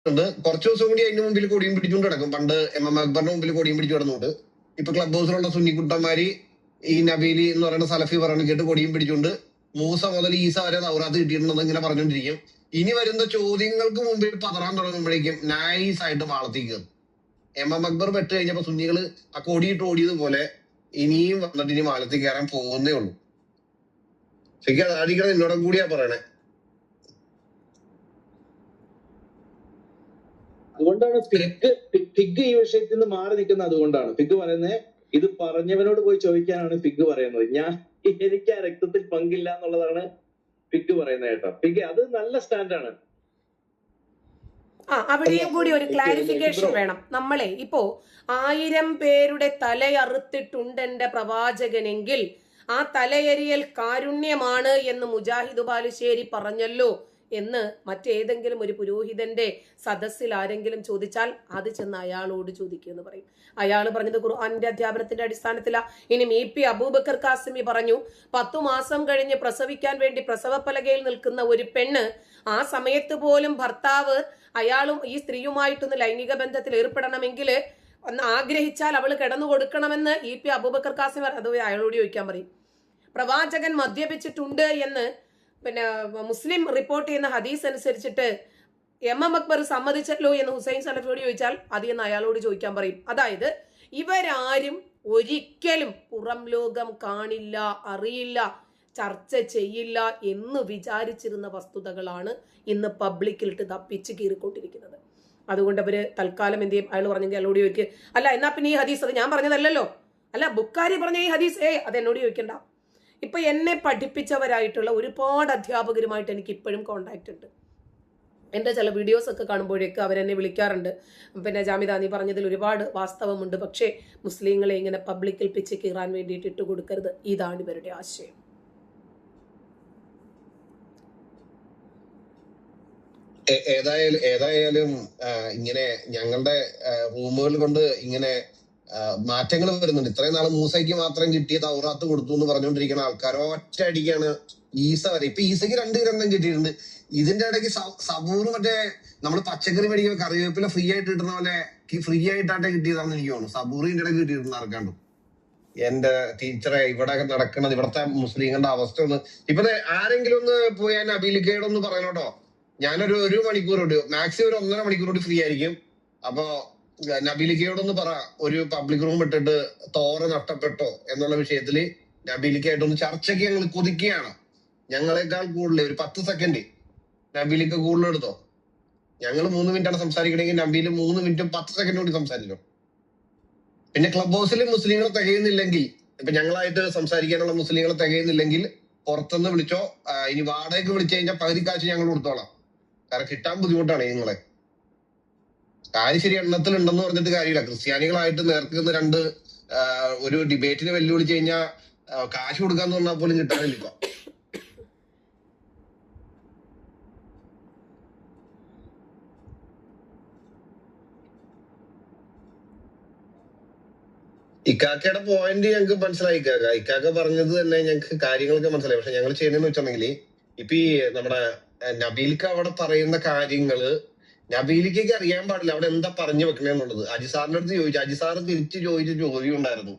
കുറച്ചു ദിവസം കൂടി അതിന് മുമ്പിൽ കൊടിയും പിടിച്ചുകൊണ്ട് കിടക്കും. പണ്ട് MM അക്ബറിന്റെ മുമ്പിൽ കൊടിയും പിടിച്ചു കിടന്നുകൊണ്ട് ഇപ്പൊ ക്ലബ് ഹൗസിലുള്ള സുന്നിക്കുട്ടന്മാര് ഈ നബീലി എന്ന് പറയുന്ന സലഫി പറയുന്ന കേട്ട് കൊടിയും പിടിച്ചുകൊണ്ട് മൂസ മുതൽ ഈസ വരെ തൗറാത്ത് കിട്ടിയിട്ടുണ്ടെന്ന് ഇങ്ങനെ പറഞ്ഞുകൊണ്ടിരിക്കും. ഇനി വരുന്ന ചോദ്യങ്ങൾക്ക് മുമ്പിൽ പതറാൻ തുടങ്ങുമ്പോഴേക്കും നൈസായിട്ട് മാളത്തേക്ക് കയറും. MM അക്ബർ പെട്ട് കഴിഞ്ഞപ്പോ സുന്നികള് ആ കൊടിയിട്ട് ഓടിയതുപോലെ ഇനിയും വന്നിട്ട് ഇനി മാളത്തിൽ കയറാൻ പോകുന്നേ ഉള്ളൂ. ശരിക്കും അതായിരിക്കണം എന്നോടും കൂടിയാ പറയണേ. അതുകൊണ്ടാണ് ഫിഗ് ഈ വിഷയത്തിൽ നിന്ന് മാറി നിൽക്കുന്നത്. അതുകൊണ്ടാണ് ഫിഗ് പറയുന്നത്, ഇത് പറഞ്ഞവനോട് പോയി ചോദിക്കാനാണ് ഫിഗ് പറയുന്നത്. എനിക്ക് ആ രക്തത്തിൽ പങ്കില്ല എന്നുള്ളതാണ് ഫിഗ് പറയുന്നത് കേട്ടോ. ഫിഗ് അത് നല്ല സ്റ്റാൻഡാണ്. അവിടെയും കൂടി ഒരു ക്ലാരിഫിക്കേഷൻ വേണം. നമ്മളെ ഇപ്പോ 1000 പേരുടെ തലയറുത്തിട്ടുണ്ട് എന്റെ പ്രവാചകനെങ്കിൽ ആ തലയെരിയൽ കാരുണ്യമാണ് എന്ന് മുജാഹിദ് ബാലുശ്ശേരി പറഞ്ഞല്ലോ എന്ന് മറ്റേതെങ്കിലും ഒരു പുരോഹിതന്റെ സദസ്സിൽ ആരെങ്കിലും ചോദിച്ചാൽ അത് ചെന്ന് അയാളോട് ചോദിക്കുമെന്ന് പറയും. അയാൾ പറഞ്ഞത് ഖുർആന്റെ അധ്യാപനത്തിന്റെ അടിസ്ഥാനത്തിലാ. ഇനി EP അബൂബക്കർ കാസിമി പറഞ്ഞു 10 മാസം കഴിഞ്ഞ് പ്രസവിക്കാൻ വേണ്ടി പ്രസവപ്പലകയിൽ നിൽക്കുന്ന ഒരു പെണ്ണ് ആ സമയത്ത് പോലും ഭർത്താവ് അയാളും ഈ സ്ത്രീയുമായിട്ടൊന്ന് ലൈംഗിക ബന്ധത്തിൽ ഏർപ്പെടണമെങ്കിൽ ആഗ്രഹിച്ചാൽ അവൾ കിടന്നു കൊടുക്കണമെന്ന് EP അബൂബക്കർ കാസിമി അത് അയാളോട് ചോദിക്കാൻ പറയും. പ്രവാചകൻ മദ്യപിച്ചിട്ടുണ്ട് എന്ന് പിന്നെ മുസ്ലിം റിപ്പോർട്ട് ചെയ്യുന്ന ഹദീസ് അനുസരിച്ചിട്ട് MM അക്ബർ സമ്മതിച്ചല്ലോ എന്ന് ഹുസൈൻ സലഫിയോട് ചോദിച്ചാൽ അത് എന്ന് അയാളോട് ചോദിക്കാൻ പറയും. അതായത് ഇവരാരും ഒരിക്കലും പുറം ലോകം കാണില്ല, അറിയില്ല, ചർച്ച ചെയ്യില്ല എന്ന് വിചാരിച്ചിരുന്ന വസ്തുതകളാണ് ഇന്ന് പബ്ലിക്കിലിട്ട് തപ്പിച്ച് കീറിക്കൊണ്ടിരിക്കുന്നത്. അതുകൊണ്ട് അവര് തൽക്കാലം എന്ത് ചെയ്യും? അയാൾ പറഞ്ഞെങ്കിൽ അയാളോട് ചോദിക്കുക, അല്ല എന്നാ പിന്നെ ഈ ഹദീസ് അത് ഞാൻ പറഞ്ഞതല്ലല്ലോ, അല്ല ബുക്കാരി പറഞ്ഞ ഈ ഹദീസ് അത് എന്നോട് ചോദിക്കണ്ട. ഇപ്പൊ എന്നെ പഠിപ്പിച്ചവരായിട്ടുള്ള ഒരുപാട് അധ്യാപകരുമായിട്ട് എനിക്ക് ഇപ്പോഴും കോണ്ടാക്ട് ഉണ്ട്. എൻ്റെ ചില വീഡിയോസ് ഒക്കെ കാണുമ്പോഴേക്ക് അവരെന്നെ വിളിക്കാറുണ്ട്. പിന്നെ ജാമിദ നീ പറഞ്ഞതിൽ ഒരുപാട് വാസ്തവമുണ്ട്, പക്ഷേ മുസ്ലിങ്ങളെ ഇങ്ങനെ പബ്ലിക്കിൽ പിച്ച് കീറാൻ വേണ്ടിയിട്ട് ഇട്ട് കൊടുക്കരുത്. ഇതാണ് ഇവരുടെ ആശയം. ഏതായാലും ഇങ്ങനെ ഞങ്ങളുടെ റൂമുകൾ കൊണ്ട് ഇങ്ങനെ മാറ്റങ്ങൾ വരുന്നുണ്ട്. ഇത്രയും നാള് മൂസയ്ക്ക് മാത്രം കിട്ടിയ തൗറാത്ത് കൊടുത്തു എന്ന് പറഞ്ഞുകൊണ്ടിരിക്കുന്ന ആൾക്കാർ ഒറ്റ അടിക്കാണ് ഈസ വരെ. ഇപ്പൊ ഈസയ്ക്ക് 2 ഗ്രന്ഥം കിട്ടിയിട്ടുണ്ട്. ഇതിന്റെ ഇടയ്ക്ക് സബൂർ മറ്റേ നമ്മൾ പച്ചക്കറി മേടിക്കുന്ന കറിവേപ്പില ഫ്രീ ആയിട്ട് കിട്ടുന്ന പോലെ ഫ്രീ ആയിട്ടാട്ടെ കിട്ടിയതാണെന്ന് എനിക്ക് തോന്നുന്നു. സബൂറിന്റെ ഇടയ്ക്ക് കിട്ടിയിട്ടുണ്ട് ആർക്കാണ്ട്. എന്റെ ടീച്ചറെ ഇവിടെ നടക്കണത് ഇവിടത്തെ മുസ്ലിങ്ങളുടെ അവസ്ഥ ഒന്ന് ഇപ്പൊ ആരെങ്കിലും ഒന്ന് പോയി നബീലിക്കയോടൊന്ന് പറയണോട്ടോ. ഞാനൊരു 1 മണിക്കൂർ മാക്സിമം ഒരു 1.5 മണിക്കൂർ കൂടി ഫ്രീ ആയിരിക്കും. അപ്പൊ നബീലിക്കയോടൊന്ന് പറ, ഒരു പബ്ലിക് റൂം ഇട്ടിട്ട് തോറ നഷ്ടപ്പെട്ടോ എന്നുള്ള വിഷയത്തില് നബീലിക്കായിട്ടൊന്ന് ചർച്ചയ്ക്ക് ഞങ്ങൾ കൊതിക്കുകയാണ്. ഞങ്ങളെക്കാൾ കൂടുതൽ ഒരു 10 സെക്കൻഡ് നബീലിക്ക കൂടുതൽ എടുത്തോ. ഞങ്ങൾ 3 മിനിറ്റാണ് സംസാരിക്കണമെങ്കിൽ നബീല് 3 മിനിറ്റും 10 സെക്കൻഡ് കൂടി സംസാരിച്ചോ. പിന്നെ ക്ലബ് ഹൗസിൽ മുസ്ലിങ്ങളെ തികയുന്നില്ലെങ്കിൽ, ഇപ്പൊ ഞങ്ങളായിട്ട് സംസാരിക്കാനുള്ള മുസ്ലിങ്ങളെ തികയുന്നില്ലെങ്കിൽ പുറത്തുനിന്ന് വിളിച്ചോ. ഇനി വാടകയ്ക്ക് വിളിച്ചു കഴിഞ്ഞാൽ പകുതി കാശ് ഞങ്ങൾ കൊടുത്തോളാം. കാരണം കിട്ടാൻ ബുദ്ധിമുട്ടാണ് നിങ്ങളെ. കാര്യം ശരി എണ്ണത്തിലുണ്ടെന്ന് പറഞ്ഞിട്ട് കാര്യമില്ല. ക്രിസ്ത്യാനികളായിട്ട് നേർക്കുന്ന 2 ഒരു ഡിബേറ്റിന് വെല്ലുവിളിച്ചു കഴിഞ്ഞാൽ കാശ് കൊടുക്കാന്ന് പറഞ്ഞാൽ പോലും കിട്ടാനില്ല. ഇപ്പൊ ഇക്കാക്കയുടെ പോയിന്റ് ഞങ്ങൾക്ക് മനസ്സിലായി. ഇക്കാക്ക പറഞ്ഞത് തന്നെ ഞങ്ങൾക്ക് കാര്യങ്ങളൊക്കെ മനസ്സിലായി. പക്ഷെ ഞങ്ങൾ ചെയ്യുന്നതെന്ന് വെച്ചിട്ടുണ്ടെങ്കിൽ ഇപ്പൊ ഈ നമ്മുടെ നബീൽക്ക് അവിടെ പറയുന്ന കാര്യങ്ങള് നബീലിക്ക് അറിയാൻ പാടില്ല അവിടെ എന്താ പറഞ്ഞു വെക്കണേന്നുള്ളത്. അജിസാറിന്റെ അടുത്ത് ചോദിച്ചു. അജിസാറ് തിരിച്ചു ചോദിച്ച ചോദ്യം ഉണ്ടായിരുന്നു,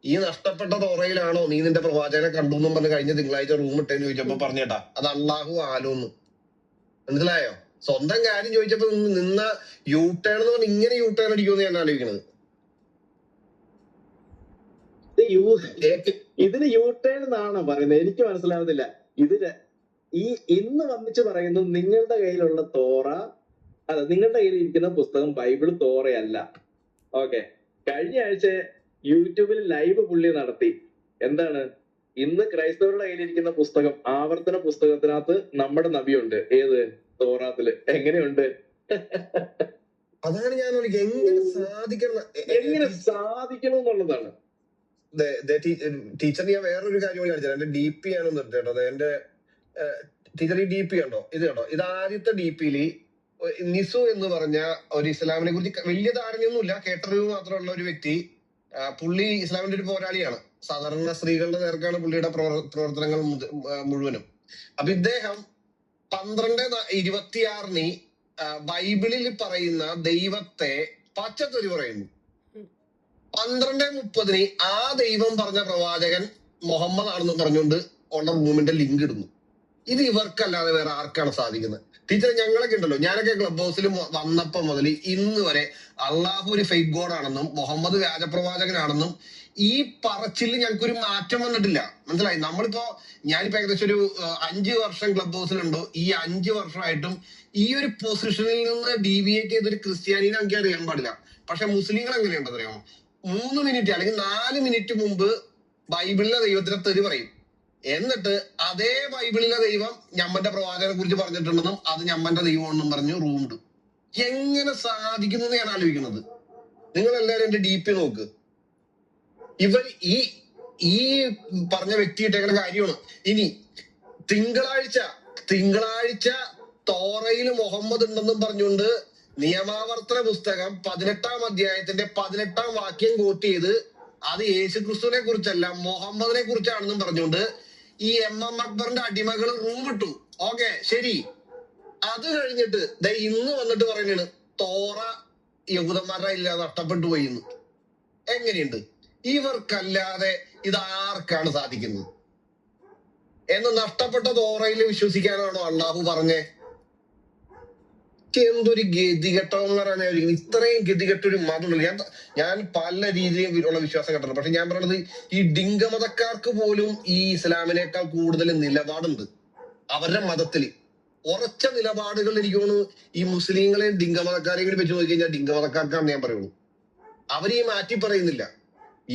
ഈ നഷ്ടപ്പെട്ട തോറയിലാണോ നീ നിന്റെ പ്രവാചകനെ കണ്ടു എന്നും പറഞ്ഞ് കഴിഞ്ഞ തിങ്കളാഴ്ച റൂം ഇട്ടേന്ന് ചോദിച്ചപ്പോ പറഞ്ഞേട്ടാ അത് അള്ളാഹു ആലോന്ന്. മനസ്സിലായോ? സ്വന്തം കാര്യം ചോദിച്ചപ്പോ നിന്ന യൂട്ടേൺ എന്ന് പറഞ്ഞാൽ ഇങ്ങനെ യൂട്ടേൺ അടിക്കുമെന്ന് ഞാൻ ആലോചിക്കണത്. ഇതിന് യൂട്ടേൺ എന്നാണോ പറയുന്നത്? എനിക്ക് മനസ്സിലാവുന്നില്ല. ഇതിന് ഇന്ന് വന്നിച്ച് പറയുന്നു നിങ്ങളുടെ കയ്യിലുള്ള തോറ, അല്ല നിങ്ങളുടെ കയ്യിൽ ഇരിക്കുന്ന പുസ്തകം ബൈബിൾ തോറയല്ല. ഓക്കെ, കഴിഞ്ഞ ആഴ്ച യൂട്യൂബിൽ ലൈവ് പുള്ളി നടത്തി. എന്താണ്? ഇന്ന് ക്രൈസ്തവരുടെ കയ്യിലിരിക്കുന്ന പുസ്തകം, ആവർത്തന പുസ്തകത്തിനകത്ത് നമ്മുടെ നബിയുണ്ട്. ഏത്? തോറാത്തില്. എങ്ങനെയുണ്ട്? അതാണ് ഞാൻ എങ്ങനെ സാധിക്കണം എന്നുള്ളതാണ്. ടീച്ചർ ഞാൻ വേറൊരു കാര്യം കൂടി കാണിച്ചത്. എന്റെ DP ആണ് നിർത്തേണ്ടത്. എന്റെ ടീച്ചർ ഈ DP കണ്ടോ? ഇത് കണ്ടോ? ഇത് ആദ്യത്തെ DPയില് നിസു എന്ന് പറഞ്ഞ ഒരു ഇസ്ലാമിനെ കുറിച്ച് വലിയ ധാരണയൊന്നുമില്ല, കേട്ടറിവ് മാത്രമുള്ള ഒരു വ്യക്തി. പുള്ളി ഇസ്ലാമിന്റെ ഒരു പോരാളിയാണ്. സാധാരണ സ്ത്രീകളുടെ നേർക്കാണ് പുള്ളിയുടെ പ്രവർത്തനങ്ങൾ മുഴുവനും. അപ്പൊ ഇദ്ദേഹം 12/26 ബൈബിളിൽ പറയുന്ന ദൈവത്തെ പച്ചത്തൊരു പറയുന്നു. 12:30 ആ ദൈവം പറഞ്ഞ പ്രവാചകൻ മുഹമ്മദ് ആണെന്ന് പറഞ്ഞുകൊണ്ട് ഉള്ള റൂമിന്റെ ലിങ്ക് ഇടുന്നു. ഇത് ഇവർക്കല്ലാതെ വേറെ ആർക്കാണ് സാധിക്കുന്നത്? ടീച്ചർ, ഞങ്ങളൊക്കെ ഉണ്ടല്ലോ, ഞാനൊക്കെ ക്ലബ് ഹൗസിൽ വന്നപ്പോ മുതൽ ഇന്ന് വരെ അള്ളാഹു ഒരു ഫേക്ക് ഗോഡ് ആണെന്നും മുഹമ്മദ് വ്യാജപ്രവാചകനാണെന്നും ഈ പറച്ചിൽ ഞങ്ങൾക്കൊരു മാറ്റം വന്നിട്ടില്ല. മനസ്സിലായി? നമ്മളിപ്പോ ഞാനിപ്പോ ഏകദേശം ഒരു 5 വർഷം ക്ലബ് ഹൗസിലുണ്ടോ, ഈ 5 വർഷമായിട്ടും ഈ ഒരു പൊസിഷനിൽ നിന്ന് ഡീവിയേറ്റ് ചെയ്തൊരു ക്രിസ്ത്യാനിനെ എനിക്ക് അറിയാൻ പാടില്ല. പക്ഷെ മുസ്ലിങ്ങൾ എങ്ങനെയുണ്ടെന്ന് അറിയാമോ? 3 മിനിറ്റ് അല്ലെങ്കിൽ 4 മിനിറ്റ് മുമ്പ് ബൈബിളിലെ ദൈവത്തിനെ തെറി പറയും. എന്നിട്ട് അതേ ബൈബിളിലെ ദൈവം ഞമ്മന്റെ പ്രവാചകനെ കുറിച്ച് പറഞ്ഞിട്ടുണ്ടെന്നും അത് ഞമ്മന്റെ ദൈവമാണെന്നും പറഞ്ഞ് റൂം ഇടും. എങ്ങനെ സാധിക്കുന്നു ഞാൻ ആലോചിക്കുന്നത്. നിങ്ങൾ എല്ലാവരും എന്റെ DP നോക്ക്. ഇവർ ഈ പറഞ്ഞ വ്യക്തിയിട്ടേക്കുന്ന കാര്യമാണ്. ഇനി തിങ്കളാഴ്ച തോറയിൽ മുഹമ്മദ് ഉണ്ടെന്നും പറഞ്ഞുകൊണ്ട് നിയമാവർത്തന പുസ്തകം 18-ാം അധ്യായത്തിന്റെ 18-ാം വാക്യം കോട്ട് ചെയ്ത് അത് യേശുക്രിസ്തുവിനെ കുറിച്ചല്ല മുഹമ്മദിനെ കുറിച്ചാണെന്നും പറഞ്ഞുകൊണ്ട് ഈ MM അക്ബറിന്റെ അടിമകൾ റൂം ഇട്ടു. ഓക്കെ, ശരി. അത് കഴിഞ്ഞിട്ട് ഇന്ന് വന്നിട്ട് പറയുന്നത് തോറ യഹൂദന്മാരുടെ ഇല്ലാതെ നഷ്ടപ്പെട്ടു പോയി എന്ന്. എങ്ങനെയുണ്ട്? ഇവർക്കല്ലാതെ ഇത് ആർക്കാണ് സാധിക്കുന്നത്? എന്ന് നഷ്ടപ്പെട്ട തോറയിൽ വിശ്വസിക്കാനാണോ അള്ളാഹു പറഞ്ഞേ? എന്തൊരു ഗതികെട്ടവന്മാരാണ്. ഇത്രയും ഗതികെട്ടൊരു മതമുണ്ടല്ലോ. ഞാൻ പല രീതിയിലുള്ള വിശ്വാസം കണ്ടിട്ടുണ്ട്. പക്ഷെ ഞാൻ പറയുന്നത് ഈ ഡിംഗമതക്കാർക്ക് പോലും ഈ ഇസ്ലാമിനേക്കാൾ കൂടുതൽ നിലപാടുണ്ട്. അവരുടെ മതത്തില് ഉറച്ച നിലപാടുകൾ. എനിക്ക് തോന്നുന്നു ഈ മുസ്ലിങ്ങളെയും ഡിംഗമതക്കാരെയും കൂടി വെച്ച് നോക്കിക്കഴിഞ്ഞാൽ ഡിംഗമതക്കാർക്കാണെന്ന് ഞാൻ പറയുള്ളൂ. അവര് ഈ മാറ്റി പറയുന്നില്ല.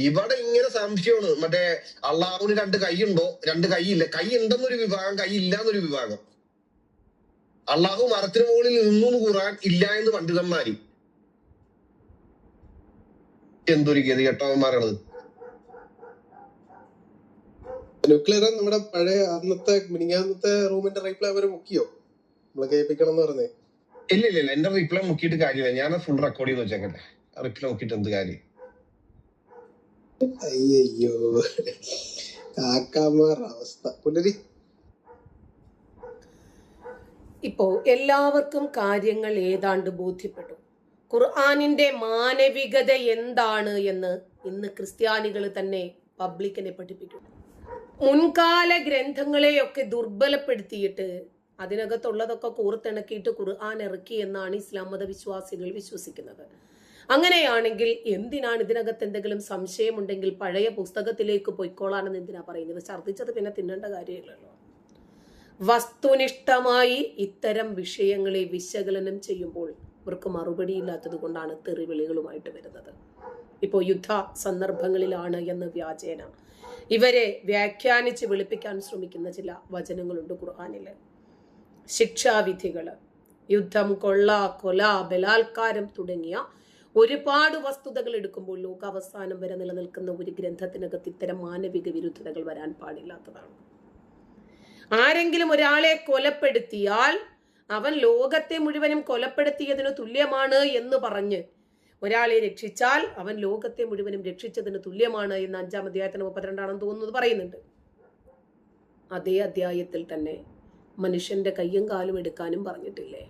ഇവിടെ ഇങ്ങനെ സംശയമാണ്. മറ്റേ അള്ളാഹുവിന് 2 കൈയുണ്ടോ, 2 കൈയില്ല, കൈ ഉണ്ടെന്നൊരു വിഭാഗം, കൈ ഇല്ലാന്നൊരു വിഭാഗം. അള്ളാഹു മരത്തിന് മുകളിൽ നിന്നു ഖുർആൻ ഇല്ല എന്ന് പണ്ഡിതന്മാര്. എന്തൊരു ഗതികെട്ടവന്മാരാണ്. ന്യൂക്ലിയർ നമ്മുടെ പഴയ മിനിങ്ങാന്നത്തെ റൂമിന്റെ റീപ്ലൈ അവര് മുക്കിയോ? നമ്മളെ കേൾപ്പിക്കണം എന്ന് പറഞ്ഞേ. ഇല്ല, എന്റെ റിപ്ലൈ മുക്കിയിട്ട് കാര്യമില്ല. ഞാൻ ഫുൾ റെക്കോർഡ് ചെയ്ത് വെച്ചേക്കട്ടെ. റിപ്ലൈ മുക്കിയിട്ട് എന്ത് കാര്യം? അയ്യോ, കാക്കാമാർ അവസ്ഥ പുലരി. ഇപ്പോ എല്ലാവർക്കും കാര്യങ്ങൾ ഏതാണ്ട് ബോധ്യപ്പെട്ടു. ഖുർആനിന്റെ മാനവികത എന്താണ് എന്ന് ഇന്ന് ക്രിസ്ത്യാനികൾ തന്നെ പബ്ലിക്കിനെ പഠിപ്പിക്കുന്നു. മുൻകാല ഗ്രന്ഥങ്ങളെയൊക്കെ ദുർബലപ്പെടുത്തിയിട്ട് അതിനകത്തുള്ളതൊക്കെ കോർത്തിണക്കിയിട്ട് ഖുർആൻ ഇറക്കി എന്നാണ് ഇസ്ലാം മത വിശ്വാസികൾ വിശ്വസിക്കുന്നത്. അങ്ങനെയാണെങ്കിൽ എന്തിനാണ് ഇതിനകത്ത് എന്തെങ്കിലും സംശയമുണ്ടെങ്കിൽ പഴയ പുസ്തകത്തിലേക്ക് പൊയ്ക്കോളാണെന്ന് എന്തിനാ പറയുന്നത്? ഛർദ്ദിച്ചത് പിന്നെ തിന്നേണ്ട കാര്യമില്ലല്ലോ. വസ്തുനിഷ്ഠമായി ഇത്തരം വിഷയങ്ങളെ വിശകലനം ചെയ്യുമ്പോൾ ഇവർക്ക് മറുപടിയില്ലാത്തത് കൊണ്ടാണ് തെറിവിളികളുമായിട്ട് വരുന്നത്. ഇപ്പോൾ യുദ്ധ സന്ദർഭങ്ങളിലാണ് എന്ന് വ്യാജേന ഇവരെ വ്യാഖ്യാനിച്ച് വെളുപ്പിക്കാൻ ശ്രമിക്കുന്ന ചില വചനങ്ങളുണ്ട് ഖുർആനില്. ശിക്ഷാവിധികള്, യുദ്ധം, കൊള്ള, കൊല, ബലാത്കാരം തുടങ്ങിയ ഒരുപാട് വസ്തുതകൾ എടുക്കുമ്പോൾ ലോകാവസാനം വരെ നിലനിൽക്കുന്ന ഒരു ഗ്രന്ഥത്തിനകത്ത് ഇത്തരം മാനവിക വിരുദ്ധതകൾ വരാൻ പാടില്ലാത്തതാണ്. ആരെങ്കിലും ഒരാളെ കൊലപ്പെടുത്തിയാൽ അവൻ ലോകത്തെ മുഴുവനും കൊലപ്പെടുത്തിയതിന് തുല്യമാണ് എന്ന് പറഞ്ഞ് ഒരാളെ രക്ഷിച്ചാൽ അവൻ ലോകത്തെ മുഴുവനും രക്ഷിച്ചതിന് തുല്യമാണ് എന്ന് 5-ാം അധ്യായത്തിന് 32 തോന്നുന്നത് പറയുന്നുണ്ട്. അതേ അധ്യായത്തിൽ തന്നെ മനുഷ്യന്റെ കയ്യും കാലും എടുക്കാനും പറഞ്ഞിട്ടില്ലേ?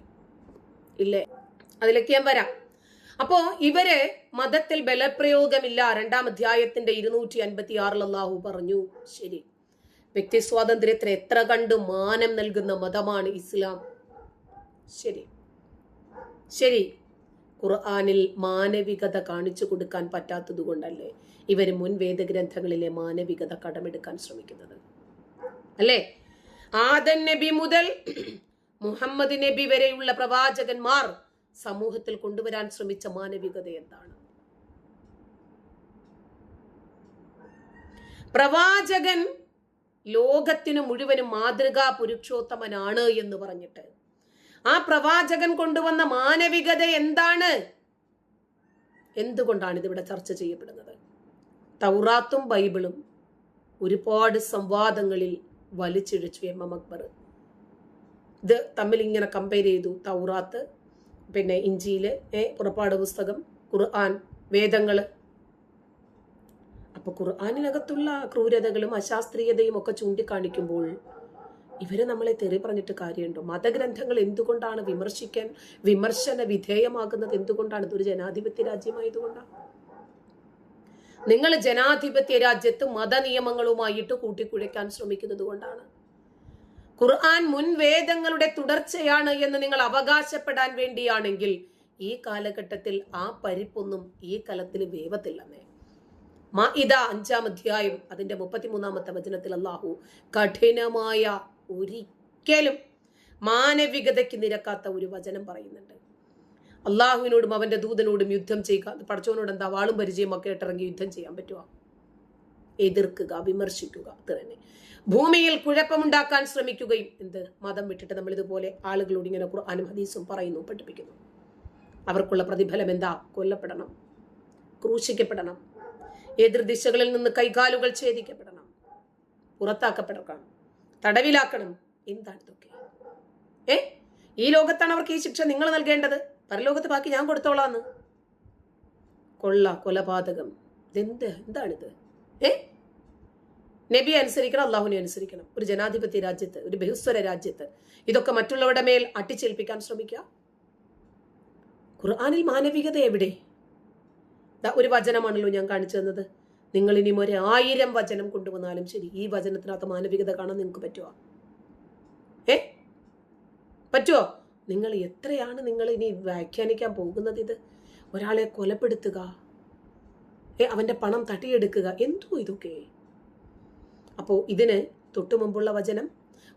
ഇല്ലേ? അതിലേക്ക് ഞാൻ വരാം. അപ്പോ ഇവര് മതത്തിൽ ബലപ്രയോഗമില്ല. 2-ാം അധ്യായത്തിന്റെ 256 അല്ലാഹു പറഞ്ഞു. ശരി, വ്യക്തി സ്വാതന്ത്ര്യത്തിന് എത്ര കണ്ട് മാനം നൽകുന്ന മതമാണ് ഇസ്ലാം. ശരി, ഖുർആനിൽ മാനവികത കാണിച്ചു കൊടുക്കാൻ പറ്റാത്തത് കൊണ്ടല്ലേ ഇവര് മുൻ വേദഗ്രന്ഥങ്ങളിലെ മാനവികത കടമെടുക്കാൻ ശ്രമിക്കുന്നത്? അല്ലേ? ആദം നബി മുതൽ മുഹമ്മദ് നബി വരെയുള്ള പ്രവാചകന്മാർ സമൂഹത്തിൽ കൊണ്ടുവരാൻ ശ്രമിച്ച മാനവികത എന്താണ്? പ്രവാചകൻ ലോകത്തിന് മുഴുവനും മാതൃകാ പുരുഷോത്തമനാണ് എന്ന് പറഞ്ഞിട്ട് ആ പ്രവാചകൻ കൊണ്ടുവന്ന മാനവികത എന്താണ്? എന്തുകൊണ്ടാണ് ഇതിവിടെ ചർച്ച ചെയ്യപ്പെടുന്നത്? തൗറാത്തും ബൈബിളും ഒരുപാട് സംവാദങ്ങളിൽ വലിച്ചിഴച്ചു MM അക്ബർ. ഇത് തമ്മിൽ ഇങ്ങനെ കമ്പയർ ചെയ്തു. തൗറാത്ത്, പിന്നെ ഇഞ്ചീല്, പുറപ്പാട് പുസ്തകം, ഖുർആൻ, വേദങ്ങള്. അപ്പൊ ഖുർആനിനകത്തുള്ള ക്രൂരതകളും അശാസ്ത്രീയതയും ഒക്കെ ചൂണ്ടിക്കാണിക്കുമ്പോൾ ഇവര് നമ്മളെ തെറി പറഞ്ഞിട്ട് കാര്യമുണ്ടോ? മതഗ്രന്ഥങ്ങൾ എന്തുകൊണ്ടാണ് വിമർശന വിധേയമാകുന്നത്? എന്തുകൊണ്ടാണ്? ഇതൊരു ജനാധിപത്യ രാജ്യമായതുകൊണ്ടാണ്. നിങ്ങൾ ജനാധിപത്യ രാജ്യത്ത് മതനിയമങ്ങളുമായിട്ട് കൂട്ടിക്കുഴയ്ക്കാൻ ശ്രമിക്കുന്നത് കൊണ്ടാണ്. ഖുർആൻ മുൻ വേദങ്ങളുടെ തുടർച്ചയാണ് എന്ന് നിങ്ങൾ അവകാശപ്പെടാൻ വേണ്ടിയാണെങ്കിൽ ഈ കാലഘട്ടത്തിൽ ആ പരിപ്പൊന്നും ഈ കലത്തിൽ വേവത്തില്ലെന്നേ. മാഇദ 5-ാം അധ്യായം അതിന്റെ 33-ാമത്തെ വചനത്തിൽ അല്ലാഹു കഠിനമായ, ഒരിക്കലും മാനവികതയ്ക്ക് നിരക്കാത്ത ഒരു വചനം പറയുന്നുണ്ട്. അള്ളാഹുവിനോടും അവന്റെ ദൂതനോടും യുദ്ധം ചെയ്യുക. പഠിച്ചവനോട് എന്താ വാളും പരിചയം ഒക്കെ ഇട്ടിറങ്ങി യുദ്ധം ചെയ്യാൻ പറ്റുക? എതിർക്കുക, വിമർശിക്കുക, അത് തന്നെ. ഭൂമിയിൽ കുഴപ്പമുണ്ടാക്കാൻ ശ്രമിക്കുകയും മതം വിട്ടിട്ട് നമ്മൾ ഇതുപോലെ ആളുകളോട് ഇങ്ങനെ ഖുർആനും ഹദീസും പറയുന്നു, പഠിപ്പിക്കുന്നു. അവർക്കുള്ള പ്രതിഫലം എന്താ? കൊല്ലപ്പെടണം, ക്രൂശിക്കപ്പെടണം, എതിർ ദിശകളിൽ നിന്ന് കൈകാലുകൾ ഛേദിക്കപ്പെടണം, പുറത്താക്കപ്പെടണം, തടവിലാക്കണം. എന്താണ് ഇതൊക്കെ? ഈ ലോകത്താണ് അവർക്ക് ഈ ശിക്ഷ നിങ്ങൾ നൽകേണ്ടത്, പരലോകത്ത് ബാക്കി ഞാൻ കൊടുത്തോളാന്ന്. കൊലപാതകം, എന്താണിത്? നബിയെ അനുസരിക്കണം, അള്ളാഹുവിനെ അനുസരിക്കണം. ഒരു ജനാധിപത്യ രാജ്യത്ത്, ഒരു ബഹുസ്വര രാജ്യത്ത് ഇതൊക്കെ മറ്റുള്ളവരുടെ മേൽ അട്ടിച്ചേൽപ്പിക്കാൻ ശ്രമിക്കുക. ഖുർആനിൽ മാനവികത എവിടെ? ഒരു വചനമാണല്ലോ ഞാൻ കാണിച്ചു തന്നത്. നിങ്ങൾ ഇനി 1000 വചനം കൊണ്ടുവന്നാലും ശരി, ഈ വചനത്തിനകത്ത് മാനവികത കാണാൻ നിങ്ങൾക്ക് പറ്റുമോ? പറ്റുമോ? നിങ്ങൾ എത്രയാണ് നിങ്ങൾ ഇനി വ്യാഖ്യാനിക്കാൻ പോകുന്നത്? ഇത് ഒരാളെ കൊലപ്പെടുത്തുക, അവന്റെ പണം തട്ടിയെടുക്കുക, എന്തോ ഇതൊക്കെ. അപ്പോ ഇതിന് തൊട്ടു മുമ്പുള്ള വചനം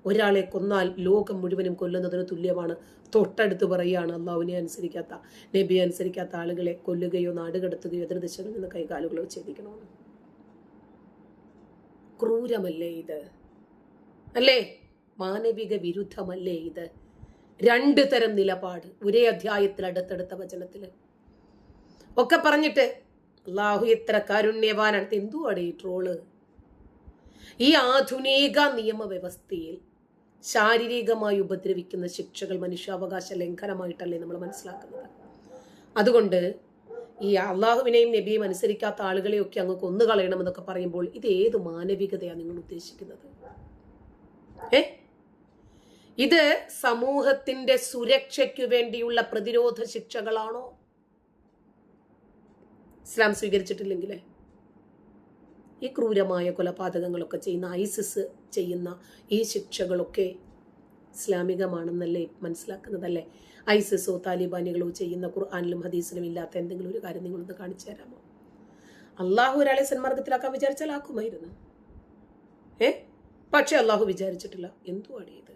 ഒരാളെ കൊന്നാൽ ലോകം മുഴുവനും കൊല്ലുന്നതിന് തുല്യമാണ്. തൊട്ടടുത്ത് പറയുകയാണ് അള്ളാഹുവിനെ അനുസരിക്കാത്ത, നബിയെ അനുസരിക്കാത്ത ആളുകളെ കൊല്ലുകയോ നാടുകടത്തുകയോ എതിർ ദിശകളിൽ നിന്ന് കൈകാലുകളോ ഛേദിക്കണമെന്ന്. ക്രൂരമല്ലേ ഇത്? അല്ലേ? മാനവിക വിരുദ്ധമല്ലേ ഇത്? 2 തരം നിലപാട് ഒരേ അധ്യായത്തിൽ, അടുത്തടുത്ത വചനത്തില് ഒക്കെ പറഞ്ഞിട്ട് അള്ളാഹു എത്ര കാരുണ്യവാനാണ്. എന്തുവാണ് ഈ ട്രോള്? ഈ ആധുനിക നിയമവ്യവസ്ഥയിൽ ശാരീരികമായി ഉപദ്രവിക്കുന്ന ശിക്ഷകൾ മനുഷ്യാവകാശ ലംഘനമായിട്ടല്ലേ നമ്മൾ മനസ്സിലാക്കുന്നത്. അതുകൊണ്ട് ഈ അള്ളാഹുവിനെയും നബിയും അനുസരിക്കാത്ത ആളുകളെയൊക്കെ അങ്ങ് കൊന്നുകളയണമെന്നൊക്കെ പറയുമ്പോൾ ഇത് ഏത് മാനവികതയാണ് നിങ്ങൾ ഉദ്ദേശിക്കുന്നത്? ഇത് സമൂഹത്തിന്റെ സുരക്ഷയ്ക്ക് വേണ്ടിയുള്ള പ്രതിരോധ ശിക്ഷകളാണോ? ഇസ്ലാം സ്വീകരിച്ചിട്ടില്ലെങ്കിലേ ഈ ക്രൂരമായ കൊലപാതകങ്ങളൊക്കെ ചെയ്യുന്ന ഐസിസ് ചെയ്യുന്ന ഈ ശിക്ഷകളൊക്കെ ഇസ്ലാമികമാണെന്നല്ലേ മനസ്സിലാക്കുന്നതല്ലേ? ഐസിസോ താലിബാനികളോ ചെയ്യുന്ന ഖുർആനിലും ഹദീസിലും ഇല്ലാത്ത എന്തെങ്കിലും ഒരു കാര്യം നിങ്ങളൊന്ന് കാണിച്ചു തരാമോ? അള്ളാഹു ഒരാളെ സന്മാർഗത്തിലാക്കാൻ വിചാരിച്ചാൽ ആക്കുമായിരുന്നു. പക്ഷെ അള്ളാഹു വിചാരിച്ചിട്ടില്ല. എന്തുവാണ് ഇത്?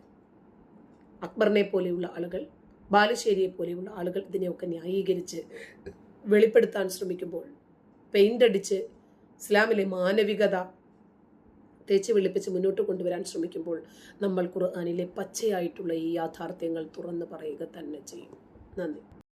അക്ബറിനെ പോലെയുള്ള ആളുകൾ, ബാലുശ്ശേരിയെ പോലെയുള്ള ആളുകൾ ഇതിനെയൊക്കെ ന്യായീകരിച്ച് വെളിപ്പെടുത്താൻ ശ്രമിക്കുമ്പോൾ, പെയിന്റ് അടിച്ച് ഇസ്ലാമിലെ മാനവികത തേച്ച് വെളുപ്പിച്ച് മുന്നോട്ട് കൊണ്ടുവരാൻ ശ്രമിക്കുമ്പോൾ നമ്മൾ ഖുർആനിലെ പച്ചയായിട്ടുള്ള ഈ യാഥാർത്ഥ്യങ്ങൾ തുറന്നു പറയുക തന്നെ ചെയ്യും. നന്ദി.